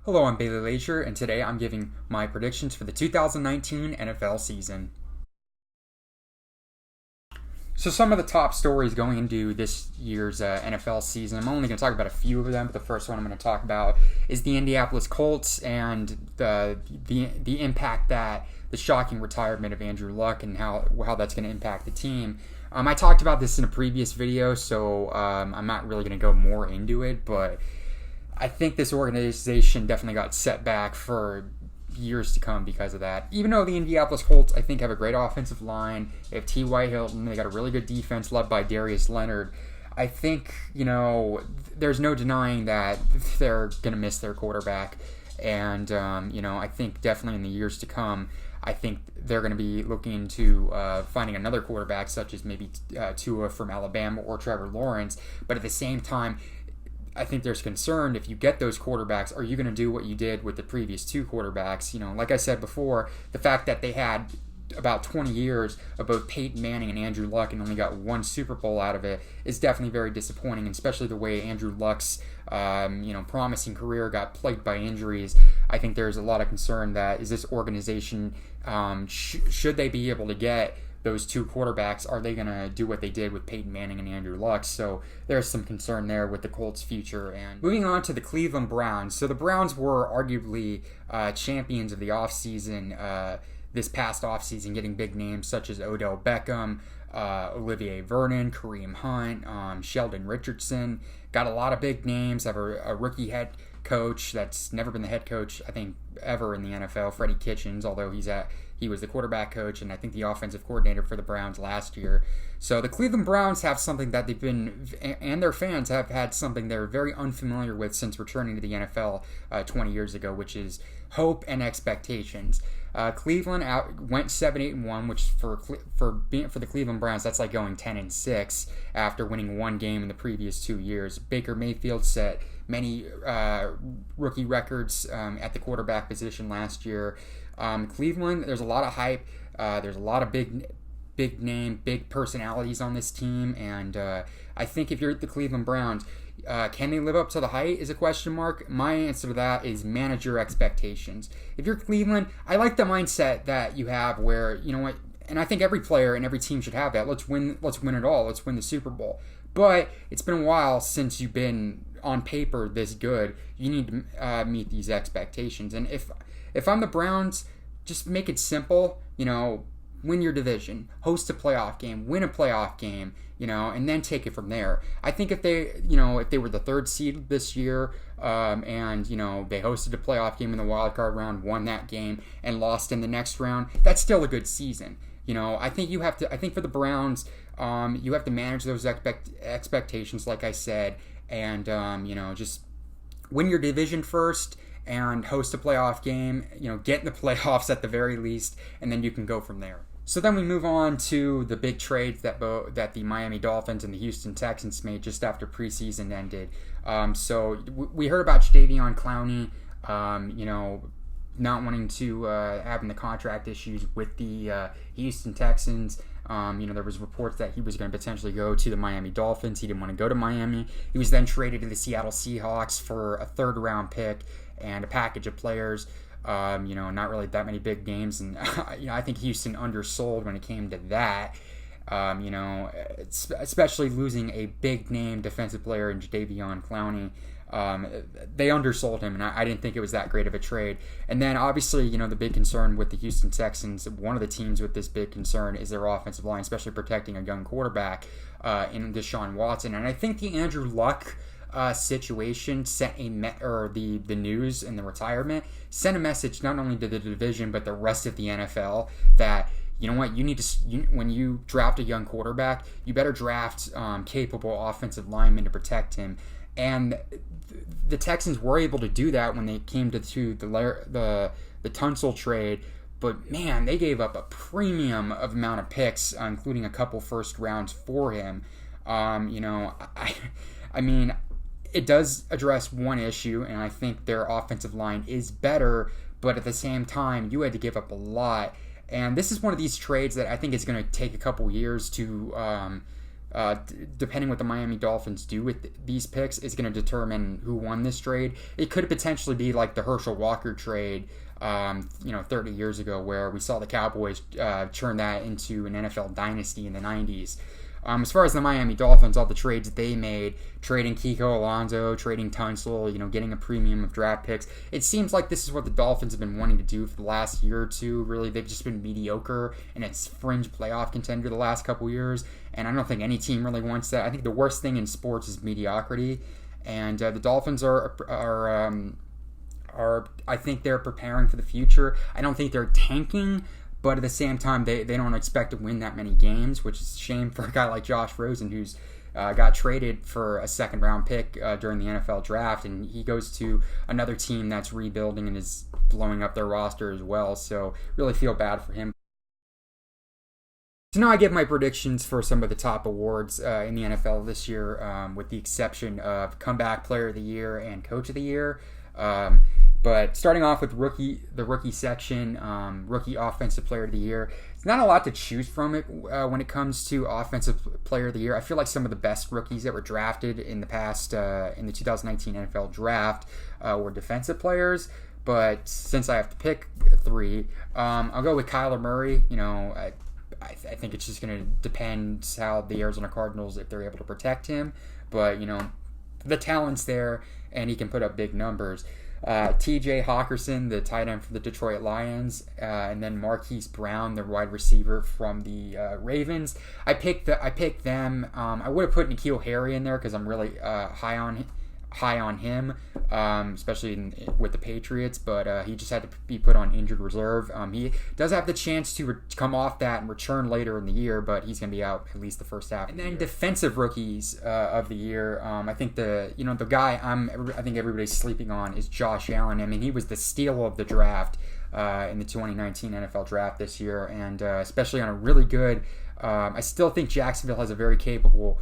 Hello, I'm Bailey Leisure, and today I'm giving my predictions for the 2019 NFL season. So some of the top stories going into this year's NFL season, I'm only going to talk about a few of them, but the first one I'm going to talk about is the Indianapolis Colts and the impact that the shocking retirement of Andrew Luck and how that's going to impact the team. I talked about this in a previous video, so I'm not really going to go more into it, but I think this organization definitely got set back for years to come because of that. Even though the Indianapolis Colts, I think, have a great offensive line, they have T.Y. Hilton, they got a really good defense led by Darius Leonard. I think, there's no denying that they're going to miss their quarterback. And, I think definitely in the years to come, I think they're going to be looking into finding another quarterback, such as maybe Tua from Alabama or Trevor Lawrence. But at the same time, I think there's concern if you get those quarterbacks, are you going to do what you did with the previous two quarterbacks? Like I said before, the fact that they had about 20 years of both Peyton Manning and Andrew Luck and only got one Super Bowl out of it is definitely very disappointing, especially the way Andrew Luck's promising career got plagued by injuries. I think there's a lot of concern that is this organization, should they be able to get those two quarterbacks, are they going to do what they did with Peyton Manning and Andrew Luck? So there's some concern there with the Colts' future. And moving on to the Cleveland Browns. So the Browns were arguably champions of the offseason, this past offseason, getting big names such as Odell Beckham, Olivier Vernon, Kareem Hunt, Sheldon Richardson. Got a lot of big names. Have a rookie head coach that's never been the head coach, I think, ever in the NFL, Freddie Kitchens, although he was the quarterback coach and I think the offensive coordinator for the Browns last year. So the Cleveland Browns have something that and their fans have had something they're very unfamiliar with since returning to the NFL 20 years ago, which is hope and expectations. Cleveland went 7-8-1, which for the Cleveland Browns, that's like going 10-6 after winning one game in the previous 2 years. Baker Mayfield set many rookie records at the quarterback position last year. Cleveland, there's a lot of hype. There's a lot of big name, big personalities on this team, and I think if you're the Cleveland Browns, can they live up to the hype is a question mark. My answer to that is manage your expectations. If you're Cleveland, I like the mindset that you have where, you know what, and I think every player and every team should have that. Let's win it all. Let's win the Super Bowl. But it's been a while since you've been on paper this good. You need to meet these expectations. And if I'm the Browns, just make it simple. Win your division, host a playoff game, win a playoff game, and then take it from there. I think if they were the third seed this year, and they hosted a playoff game in the wild card round, won that game, and lost in the next round, that's still a good season. I think for the Browns, you have to manage those expectations, like I said, and just win your division first and host a playoff game, get in the playoffs at the very least, and then you can go from there. So then we move on to the big trades that the Miami Dolphins and the Houston Texans made just after preseason ended. So we heard about Jadeveon Clowney, not wanting to having the contract issues with the Houston Texans. There was reports that he was going to potentially go to the Miami Dolphins. He didn't want to go to Miami. He was then traded to the Seattle Seahawks for a third-round pick and a package of players. Not really that many big names, and I think Houston undersold when it came to that. Especially losing a big name defensive player in Jadeveon Clowney. They undersold him, and I didn't think it was that great of a trade. And then obviously, the big concern with the Houston Texans, one of the teams with this big concern is their offensive line, especially protecting a young quarterback in Deshaun Watson. And I think the Andrew Luck situation sent the news and the retirement sent a message not only to the division but the rest of the NFL that you know what, you need to when you draft a young quarterback, you better draft capable offensive linemen to protect him. And the Texans were able to do that when they came to the Tunsil trade. But man, they gave up a premium of amount of picks, including a couple first rounds for him. I mean, it does address one issue, and I think their offensive line is better, but at the same time, you had to give up a lot. And this is one of these trades that I think is going to take a couple years to depending what the Miami Dolphins do with these picks, is going to determine who won this trade. It could potentially be like the Herschel Walker trade, 30 years ago, where we saw the Cowboys turn that into an NFL dynasty in the 90s. As far as the Miami Dolphins, all the trades they made, trading Kiko Alonso, trading Tunsil, getting a premium of draft picks, it seems like this is what the Dolphins have been wanting to do for the last year or two. Really, they've just been mediocre and it's fringe playoff contender the last couple years, and I don't think any team really wants that. I think the worst thing in sports is mediocrity, and the Dolphins are I think they're preparing for the future. I don't think they're tanking, but at the same time, they don't expect to win that many games, which is a shame for a guy like Josh Rosen, who's got traded for a second-round pick during the NFL draft, and he goes to another team that's rebuilding and is blowing up their roster as well. So really feel bad for him. So now I give my predictions for some of the top awards in the NFL this year, with the exception of Comeback Player of the Year and Coach of the Year. But starting off with the rookie section, Rookie Offensive Player of the Year. It's not a lot to choose from it when it comes to Offensive Player of the Year. I feel like some of the best rookies that were drafted in the past, in the 2019 NFL Draft, were defensive players. But since I have to pick three, I'll go with Kyler Murray. I think it's just going to depend how the Arizona Cardinals, if they're able to protect him. But, the talent's there, and he can put up big numbers. TJ Hawkinson, the tight end for the Detroit Lions, and then Marquise Brown, the wide receiver from the Ravens. I picked them. I would have put N'Keal Harry in there because I'm really high on him, especially with the Patriots, but he just had to be put on injured reserve. He does have the chance to come off that and return later in the year, but he's going to be out at least the first half. And then defensive rookies of the year, I think the guy I think everybody's sleeping on is Josh Allen. I mean, he was the steal of the draft in the 2019 NFL draft this year, and especially on a really good. I still think Jacksonville has a very capable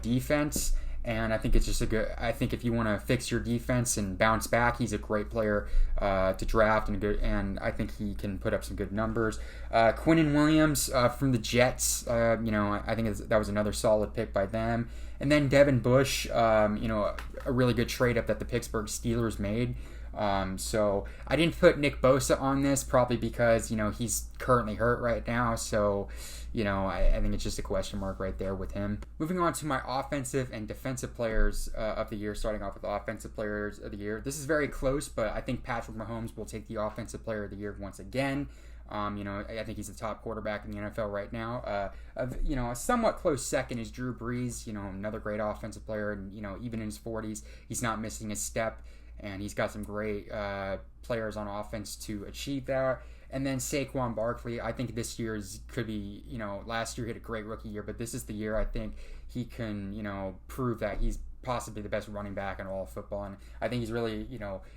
defense. And I think it's just I think if you want to fix your defense and bounce back, he's a great player to draft, and I think he can put up some good numbers. Quinnen Williams from the Jets, I think that was another solid pick by them. And then Devin Bush, a really good trade up that the Pittsburgh Steelers made. So I didn't put Nick Bosa on this, probably because he's currently hurt right now. So I think it's just a question mark right there with him. Moving on to my offensive and defensive players of the year, starting off with offensive players of the year. This is very close, but I think Patrick Mahomes will take the offensive player of the year once again. I think he's the top quarterback in the NFL right now. A somewhat close second is Drew Brees, another great offensive player, and even in his 40s, he's not missing a step, and he's got some great players on offense to achieve that. And then Saquon Barkley, I think this year's could be, last year he had a great rookie year, but this is the year I think he can, prove that he's possibly the best running back in all of football. And I think he's really,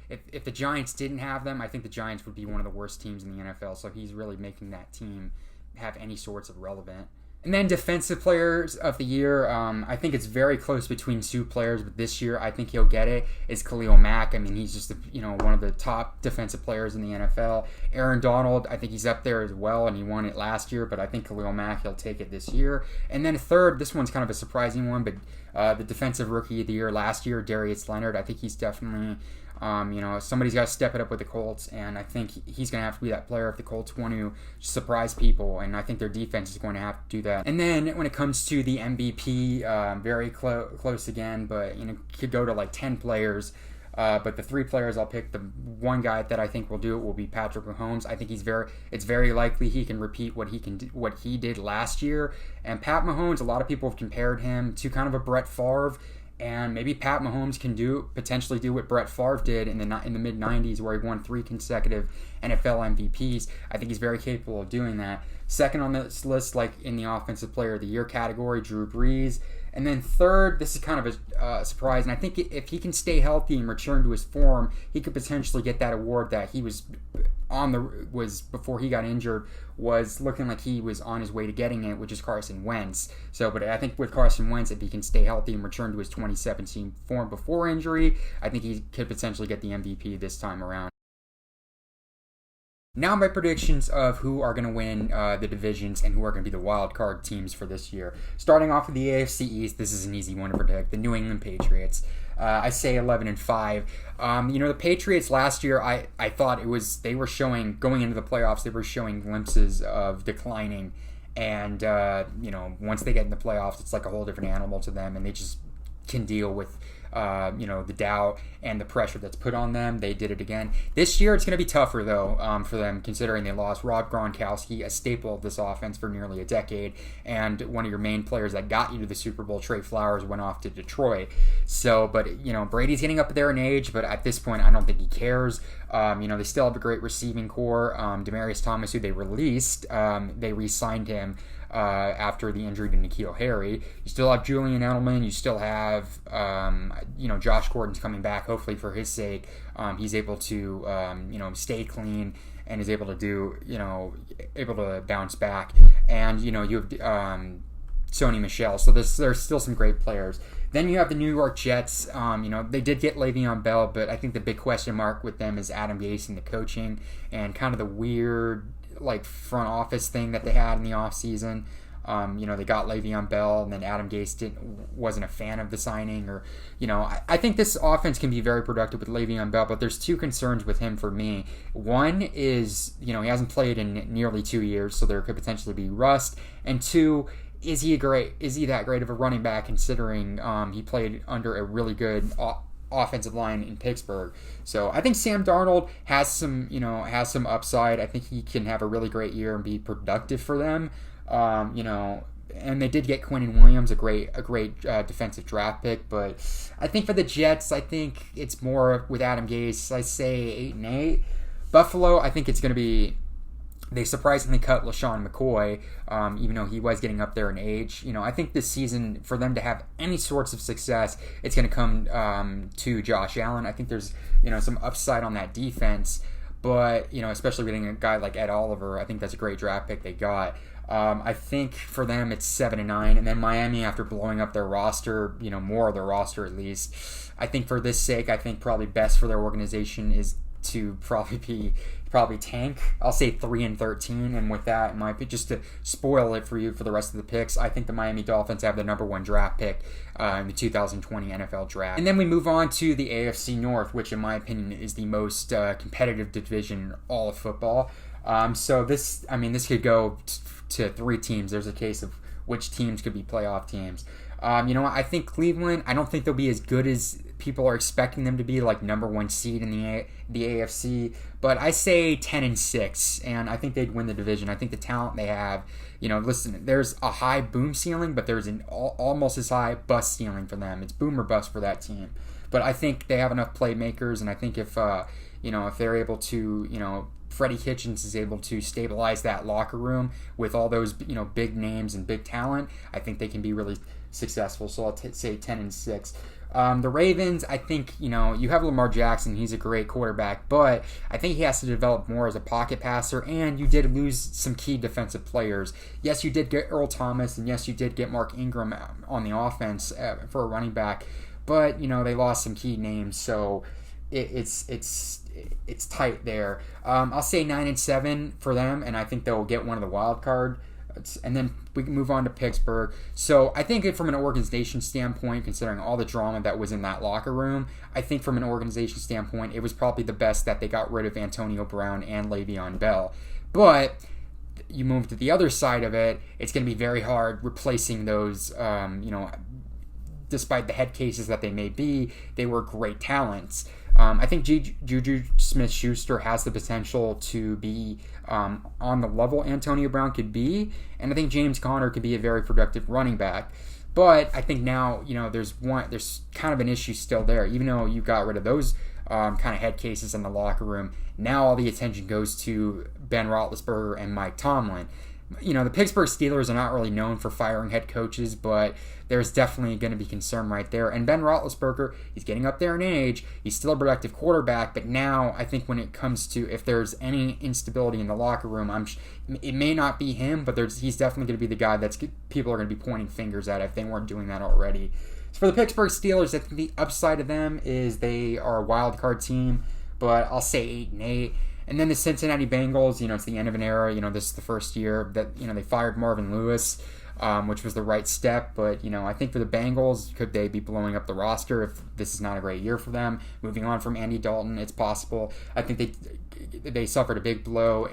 if the Giants didn't have them, I think the Giants would be one of the worst teams in the NFL. So he's really making that team have any sorts of relevant. And then defensive players of the year, I think it's very close between two players, but this year I think he'll get it, is Khalil Mack. I mean, he's just one of the top defensive players in the NFL. Aaron Donald, I think he's up there as well, and he won it last year, but I think Khalil Mack, he'll take it this year. And then third, this one's kind of a surprising one, but the defensive rookie of the year last year, Darius Leonard, I think he's definitely... somebody's got to step it up with the Colts, and I think he's going to have to be that player if the Colts want to surprise people, and I think their defense is going to have to do that. And then when it comes to the MVP, very close again, but could go to like 10 players. But the three players I'll pick, the one guy that I think will do it will be Patrick Mahomes. I think it's very likely he can repeat what he did last year. And Pat Mahomes, a lot of people have compared him to kind of a Brett Favre. And maybe Pat Mahomes can potentially do what Brett Favre did in the mid-90s, where he won 3 consecutive NFL MVPs. I think he's very capable of doing that. Second on this list, like in the Offensive Player of the Year category, Drew Brees. And then third, this is kind of a surprise, and I think if he can stay healthy and return to his form, he could potentially get that award that he was before he got injured, was looking like he was on his way to getting it, which is Carson Wentz. But I think with Carson Wentz, if he can stay healthy and return to his 2017 form before injury, I think he could potentially get the MVP this time around. Now my predictions of who are going to win the divisions and who are going to be the wild card teams for this year. Starting off with the AFC East, this is an easy one to predict. The New England Patriots. I say 11-5. The Patriots last year, I thought they were showing, going into the playoffs, they were showing glimpses of declining. And, once they get in the playoffs, it's like a whole different animal to them, and they just can deal with the doubt and the pressure that's put on them. They did it again. This year, it's going to be tougher, though, for them, considering they lost Rob Gronkowski, a staple of this offense for nearly a decade, and one of your main players that got you to the Super Bowl, Trey Flowers, went off to Detroit. So, but, Brady's getting up there in age, but at this point, I don't think he cares. They still have a great receiving core. Demaryius Thomas, who they released, they re-signed him after the injury to N'Keal Harry. You still have Julian Edelman. You still have, Josh Gordon's coming back, hopefully for his sake. He's able to, stay clean and is able to bounce back. And, you have Sony Michel. So there's still some great players. Then you have the New York Jets. They did get Le'Veon Bell, but I think the big question mark with them is Adam Gase and the coaching and kind of the weird front office thing that they had in the offseason. They got Le'Veon Bell, and then Adam Gase wasn't a fan of the signing. I think this offense can be very productive with Le'Veon Bell, but there's two concerns with him for me. One is, he hasn't played in nearly 2 years, so there could potentially be rust. And two, is he that great of a running back considering he played under a really good offensive line in Pittsburgh? So I think Sam Darnold has some upside. I think he can have a really great year and be productive for them. And they did get Quinnen Williams, a great defensive draft pick. But I think for the Jets, I think it's more with Adam Gase. I say 8-8. Buffalo, I think it's going to be. They surprisingly cut LaShawn McCoy, even though he was getting up there in age. I think this season, for them to have any sorts of success, it's going to come to Josh Allen. I think there's, some upside on that defense. But, especially getting a guy like Ed Oliver, I think that's a great draft pick they got. I think for them, it's 7-9. And then Miami, after blowing up their roster, more of their roster at least, I think for this sake, I think probably best for their organization is to probably tank. I'll say 3-13, and with that, it might be just to spoil it for you for the rest of the picks. I think the Miami Dolphins have the number 1 draft pick in the 2020 NFL Draft. And then we move on to the AFC North, which in my opinion is the most competitive division in all of football. So this could go to 3 teams. There's a case of which teams could be playoff teams. I think Cleveland, I don't think they'll be as good as people are expecting them to be, like number 1 seed in the AFC, but I say 10-6, and I think they'd win the division. I think the talent they have, listen, there's a high boom ceiling, but there's an almost as high bust ceiling for them. It's boom or bust for that team. But I think they have enough playmakers, and I think if they're able to, Freddie Kitchens is able to stabilize that locker room with all those, big names and big talent, I think they can be really successful. So I'll say 10-6. The Ravens, I think, you have Lamar Jackson. He's a great quarterback, but I think he has to develop more as a pocket passer, and you did lose some key defensive players. Yes, you did get Earl Thomas, and yes, you did get Mark Ingram on the offense for a running back, but, they lost some key names, so it's tight there. I'll say 9-7 for them, and I think they'll get one of the wild card. And then we can move on to Pittsburgh. So I think from an organization standpoint, considering all the drama that was in that locker room, I think from an organization standpoint, it was probably the best that they got rid of Antonio Brown and Le'Veon Bell. But you move to the other side of it, it's going to be very hard replacing those, despite the head cases that they may be, they were great talents. I think Juju Smith-Schuster has the potential to be on the level Antonio Brown could be, and I think James Conner could be a very productive running back. But I think now, there's kind of an issue still there. Even though you got rid of those kind of head cases in the locker room, now all the attention goes to Ben Roethlisberger and Mike Tomlin. The Pittsburgh Steelers are not really known for firing head coaches, but there's definitely going to be concern right there. And Ben Roethlisberger, he's getting up there in age. He's still a productive quarterback, but now I think when it comes to if there's any instability in the locker room, it may not be him, but he's definitely going to be the guy that's people are going to be pointing fingers at if they weren't doing that already. So for the Pittsburgh Steelers, I think the upside of them is they are a wild card team, but I'll say 8-8. And then the Cincinnati Bengals, it's the end of an era. This is the first year that, they fired Marvin Lewis, which was the right step. But, I think for the Bengals, could they be blowing up the roster if this is not a great year for them? Moving on from Andy Dalton, it's possible. I think they suffered a big blow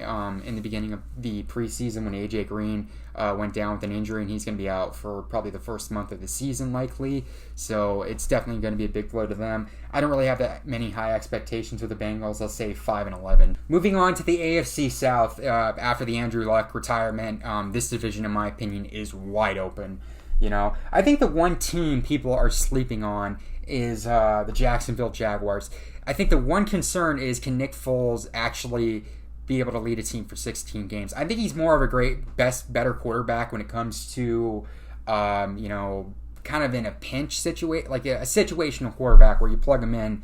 in the beginning of the preseason when A.J. Green went down with an injury, and he's going to be out for probably the first month of the season likely. So it's definitely going to be a big blow to them. I don't really have that many high expectations with the Bengals. I'll say 5-11. Moving on to the AFC South, after the Andrew Luck retirement, this division, in my opinion, is wide open. I think the one team people are sleeping on is the Jacksonville Jaguars. I think the one concern is, can Nick Foles actually be able to lead a team for 16 games? I think he's more of a better quarterback when it comes to, kind of in a pinch situation, like a situational quarterback where you plug him in.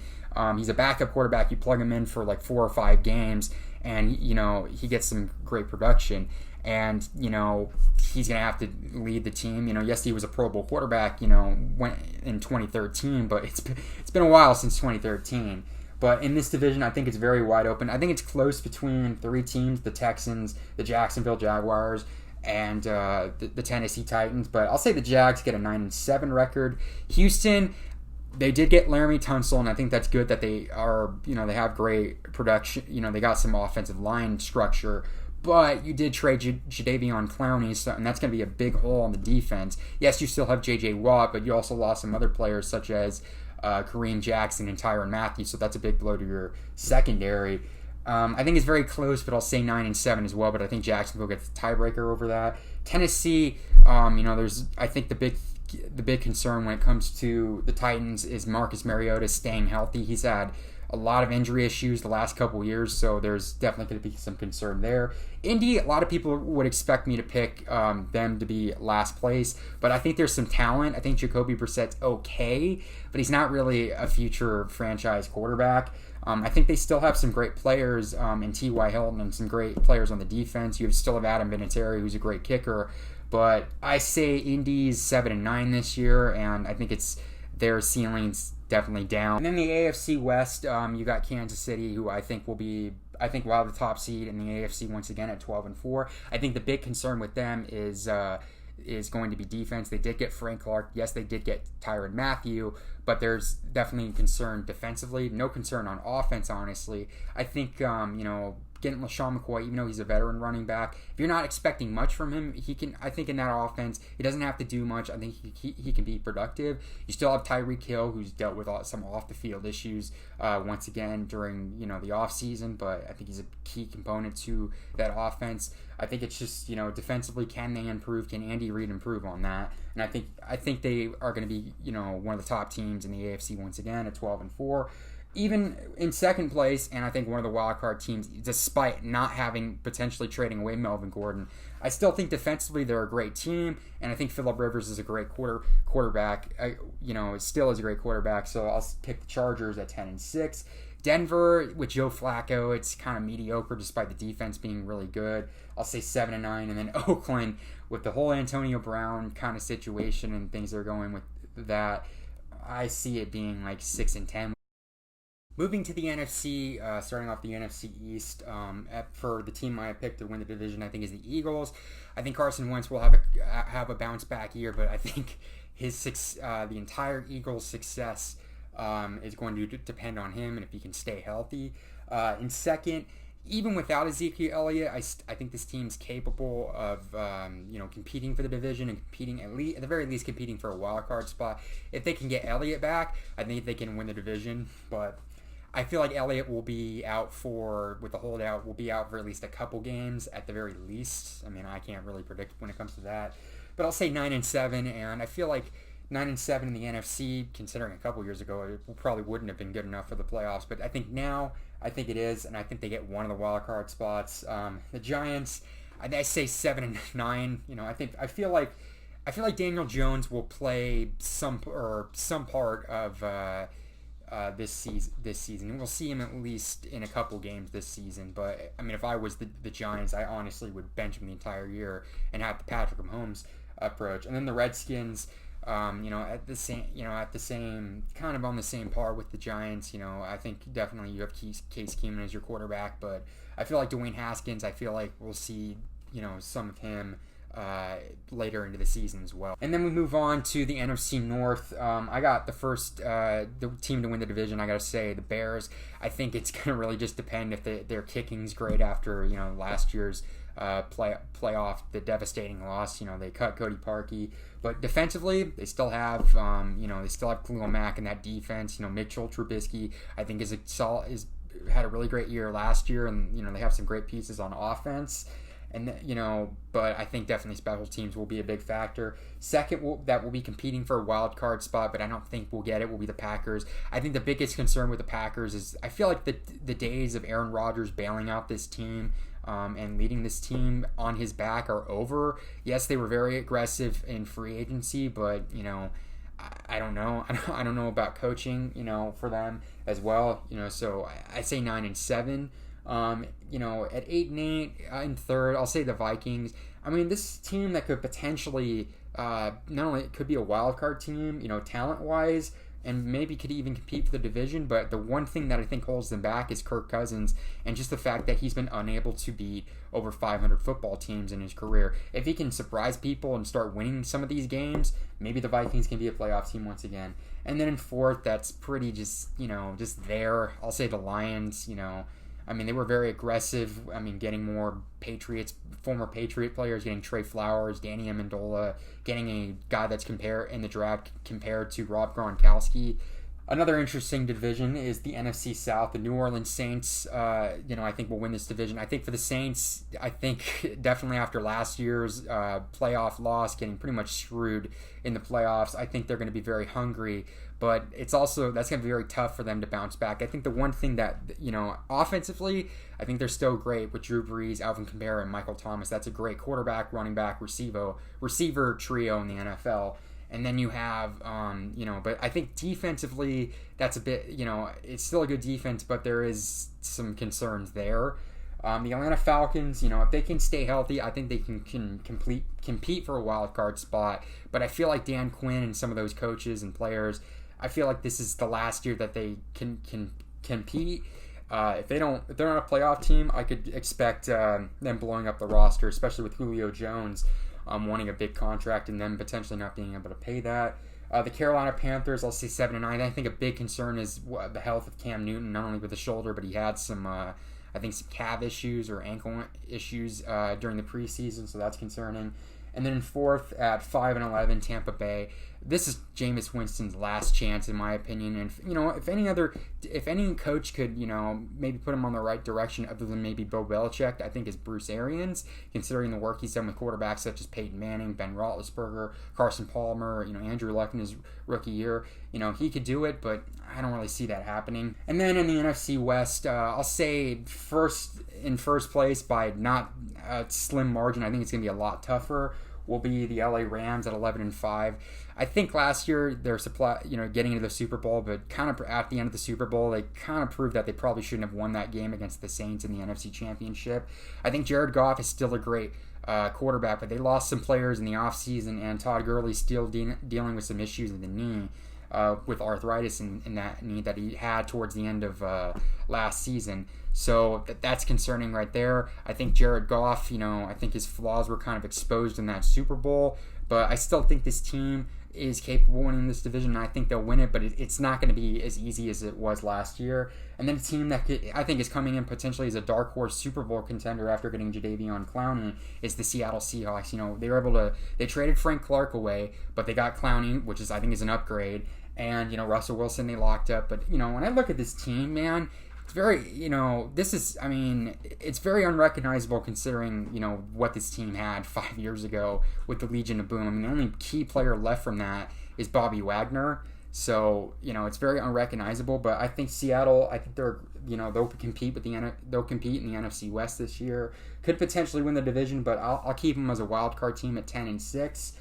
He's a backup quarterback. You plug him in for like 4 or 5 games, and he gets some great production. And he's gonna have to lead the team. Yes, he was a Pro Bowl quarterback. Went in 2013, but it's been a while since 2013. But in this division, I think it's very wide open. I think it's close between 3 teams: the Texans, the Jacksonville Jaguars, and the Tennessee Titans. But I'll say the Jags get a 9-7 record. Houston, they did get Laramie Tunsil, and I think that's good that they are, they have great production. They got some offensive line structure. But you did trade Jadeveon Clowney, and that's going to be a big hole on the defense. Yes, you still have J.J. Watt, but you also lost some other players such as Kareem Jackson and Tyrann Mathieu, so that's a big blow to your secondary. I think it's very close, but I'll say 9-7 as well, but I think Jacksonville gets the tiebreaker over that. Tennessee, there's, I think the big concern when it comes to the Titans is Marcus Mariota staying healthy. He's had a lot of injury issues the last couple years, so there's definitely going to be some concern there. Indy, a lot of people would expect me to pick them to be last place, but I think there's some talent. I think Jacoby Brissett's okay, but he's not really a future franchise quarterback. I think they still have some great players in T.Y. Hilton and some great players on the defense. You still have Adam Vinatieri, who's a great kicker, but I say Indy's 7-9 this year, and I think it's their ceiling's definitely down. And then the AFC West, you got Kansas City, who I think will have the top seed in the AFC once again at 12-4. I think the big concern with them is going to be defense. They did get Frank Clark. Yes, they did get Tyrann Mathieu, but there's definitely concern defensively. No concern on offense, honestly. I think, getting LaShawn McCoy, even though he's a veteran running back, if you're not expecting much from him, he can, I think in that offense, he doesn't have to do much. I think he can be productive. You still have Tyreek Hill, who's dealt with some off-the-field issues once again during, the offseason, but I think he's a key component to that offense. I think it's just, defensively, can they improve? Can Andy Reid improve on that? And I think they are going to be, one of the top teams in the AFC once again at 12-4. Even in second place, and I think one of the wild card teams, despite not having potentially trading away Melvin Gordon, I still think defensively they're a great team, and I think Phillip Rivers is a great quarterback. Still is a great quarterback. So I'll pick the Chargers at 10-6. Denver with Joe Flacco, it's kind of mediocre despite the defense being really good. I'll say 7-9, and then Oakland with the whole Antonio Brown kind of situation and things that are going with that, I see it being like 6-10. Moving to the NFC, starting off the NFC East, for the team I picked to win the division, I think is the Eagles. I think Carson Wentz will have a bounce back year, but I think the entire Eagles' success is going to depend on him and if he can stay healthy. In second, even without Ezekiel Elliott, I think this team's capable of competing for the division and competing at the very least competing for a wild card spot. If they can get Elliott back, I think they can win the division, but I feel like Elliott will be out with the holdout, will be out for at least a couple games at the very least. I mean, I can't really predict when it comes to that. But I'll say 9-7, and I feel like 9-7 in the NFC, considering a couple years ago, it probably wouldn't have been good enough for the playoffs. But I think now, I think it is, and I think they get one of the wild card spots. The Giants, I say 7-9. I feel like Daniel Jones will play some part of this season. We'll see him at least in a couple games this season. But I mean, if I was the Giants, I honestly would bench him the entire year and have the Patrick Mahomes approach. And then the Redskins, At the same kind of on the same par with the Giants. I think definitely you have Case Keenum as your quarterback, but I feel like Dwayne Haskins. I feel like we'll see some of him later into the season as well. And then we move on to the NFC North. I got the team to win the division. I got to say the Bears. I think it's going to really just depend if their kicking's great after last year's playoff, the devastating loss. They cut Cody Parkey, but defensively they still have Khalil Mack in that defense. Mitchell Trubisky I think is had a really great year last year, and they have some great pieces on offense. And but I think definitely special teams will be a big factor. Second, that will be competing for a wild card spot, but I don't think we'll get it, will be the Packers. I think the biggest concern with the Packers is I feel like the days of Aaron Rodgers bailing out this team and leading this team on his back are over. Yes, they were very aggressive in free agency, but I don't know. I don't know about coaching, for them as well. So I say 9-7. At 8-8 in third, I'll say the Vikings. I mean, this team that could potentially not only it could be a wild card team, talent wise, and maybe could even compete for the division. But the one thing that I think holds them back is Kirk Cousins, and just the fact that he's been unable to beat over 500 football teams in his career. If he can surprise people and start winning some of these games, maybe the Vikings can be a playoff team once again. And then in fourth, that's pretty just there. I'll say the Lions. They were very aggressive. Getting more former Patriot players, getting Trey Flowers, Danny Amendola, getting a guy that's in the draft compared to Rob Gronkowski. Another interesting division is the NFC South. The New Orleans Saints, I think will win this division. I think for the Saints, I think definitely after last year's playoff loss, getting pretty much screwed in the playoffs, I think they're going to be very hungry. But it's also, that's going to be very tough for them to bounce back. I think the one thing that, offensively, I think they're still great with Drew Brees, Alvin Kamara, and Michael Thomas. That's a great quarterback, running back, receiver trio in the NFL. And then you have, but I think defensively, that's a bit, it's still a good defense, but there is some concerns there. The Atlanta Falcons, if they can stay healthy, I think they can compete for a wild card spot. But I feel like Dan Quinn and some of those coaches and players, I feel like this is the last year that they can compete. If they're not a playoff team, I could expect them blowing up the roster, especially with Julio Jones wanting a big contract and them potentially not being able to pay that. The Carolina Panthers, I'll say 7-9. I think a big concern is the health of Cam Newton, not only with the shoulder, but he had some some calf issues or ankle issues during the preseason, so that's concerning. And then in fourth at 5-11, Tampa Bay. This is Jameis Winston's last chance, in my opinion. And if any coach could, maybe put him on the right direction, other than maybe Bill Belichick, I think is Bruce Arians, considering the work he's done with quarterbacks such as Peyton Manning, Ben Roethlisberger, Carson Palmer, Andrew Luck in his rookie year. He could do it, but I don't really see that happening. And then in the NFC West, I'll say first place by not a slim margin. I think it's going to be a lot tougher. Will be the LA Rams at 11-5. I think last year their getting into the Super Bowl, but kind of at the end of the Super Bowl, they kind of proved that they probably shouldn't have won that game against the Saints in the NFC Championship. I think Jared Goff is still a great quarterback, but they lost some players in the offseason, and Todd Gurley's still dealing with some issues with the knee, with arthritis in that knee that he had towards the end of last season. So that's concerning right there. I think Jared Goff, I think his flaws were kind of exposed in that Super Bowl, but I still think this team is capable of winning this division, and I think they'll win it, but it's not going to be as easy as it was last year. And then a team that I think is coming in potentially as a dark horse Super Bowl contender after getting Jadeveon Clowney is the Seattle Seahawks. They traded Frank Clark away, but they got Clowney, which I think is an upgrade, and Russell Wilson they locked up. But when I look at this team, man, it's very, it's very unrecognizable considering, what this team had 5 years ago with the Legion of Boom. The only key player left from that is Bobby Wagner. So, it's very unrecognizable, but I think Seattle, they'll compete in the NFC West this year. Could potentially win the division, but I'll keep them as a wild card team at 10-6.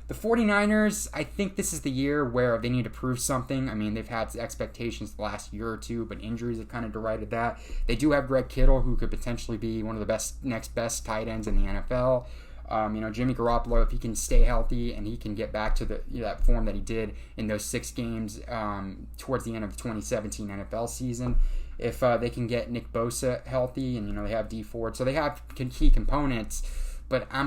The 49ers, I think this is the year where they need to prove something. They've had expectations the last year or two, but injuries have kind of derided that. They do have Greg Kittle, who could potentially be one of the next best tight ends in the NFL. Jimmy Garoppolo, if he can stay healthy and he can get back to that form that he did in those 6 games towards the end of the 2017 NFL season, if they can get Nick Bosa healthy, and they have D Ford, so they have key components. But I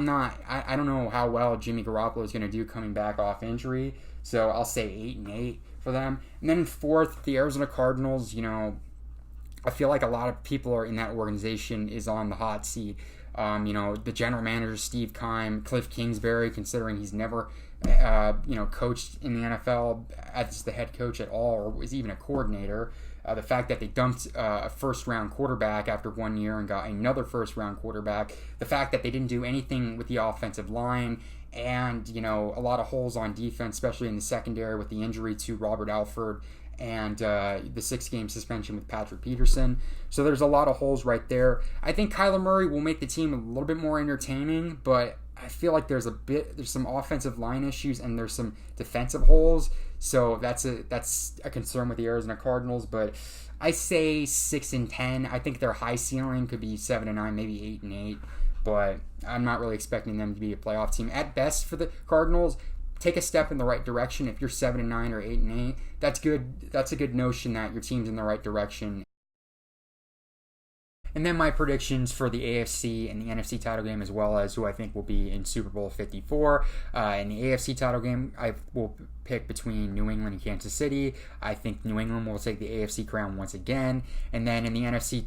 don't know how well Jimmy Garoppolo is going to do coming back off injury. So I'll say 8-8 for them. And then in 4th, the Arizona Cardinals. I feel like a lot of people are in that organization is on the hot seat. The general manager, Steve Keim, Cliff Kingsbury, considering he's never, coached in the NFL as the head coach at all, or was even a coordinator. The fact that they dumped a first-round quarterback after 1 year and got another first-round quarterback. The fact that they didn't do anything with the offensive line, and, a lot of holes on defense, especially in the secondary with the injury to Robert Alford and the 6-game suspension with Patrick Peterson. So there's a lot of holes right there. I think Kyler Murray will make the team a little bit more entertaining, but I feel like there's some offensive line issues and there's some defensive holes. So that's a concern with the Arizona Cardinals. But I say 6-10. I think their high ceiling could be 7-9, maybe 8-8. But I'm not really expecting them to be a playoff team. At best for the Cardinals, take a step in the right direction. If you're 7-9 or 8-8, that's good. That's a good notion that your team's in the right direction. And then my predictions for the AFC and the NFC title game, as well as who I think will be in Super Bowl 54. In the AFC title game, I will pick between New England and Kansas City. I think New England will take the AFC crown once again. And then in the NFC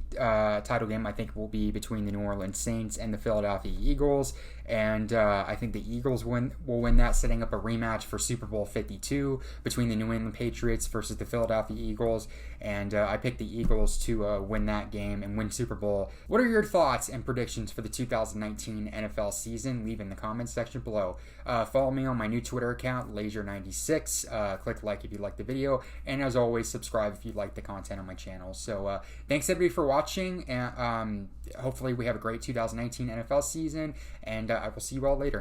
title game, I think will be between the New Orleans Saints and the Philadelphia Eagles. And I think the Eagles will win that, setting up a rematch for Super Bowl 52 between the New England Patriots versus the Philadelphia Eagles. And I picked the Eagles to win that game and win Super Bowl. What are your thoughts and predictions for the 2019 NFL season? Leave in the comments section below. Follow me on my new Twitter account, Laser96. Click like if you like the video. And as always, subscribe if you like the content on my channel. So thanks everybody for watching. And hopefully we have a great 2019 NFL season. And I will see you all later.